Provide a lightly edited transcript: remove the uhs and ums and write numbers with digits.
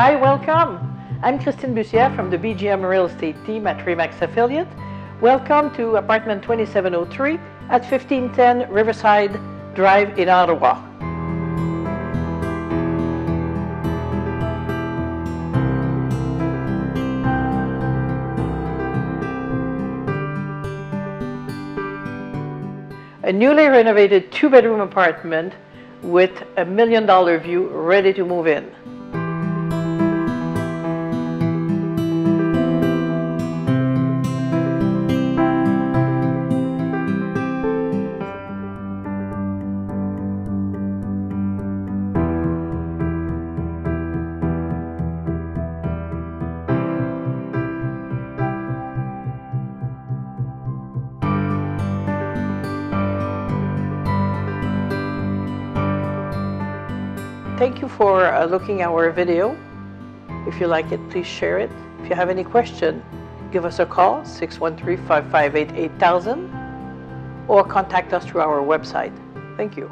Hi, welcome. I'm Christine Bussière from the BGM Real Estate team at Remax Affiliate. Welcome to apartment 2703 at 1510 Riverside Drive in Ottawa. A newly renovated two-bedroom apartment with a $1 million view, ready to move in. Thank you for looking at our video. If you like it, please share it. If you have any question, give us a call, 613-558-8000, or contact us through our website. Thank you.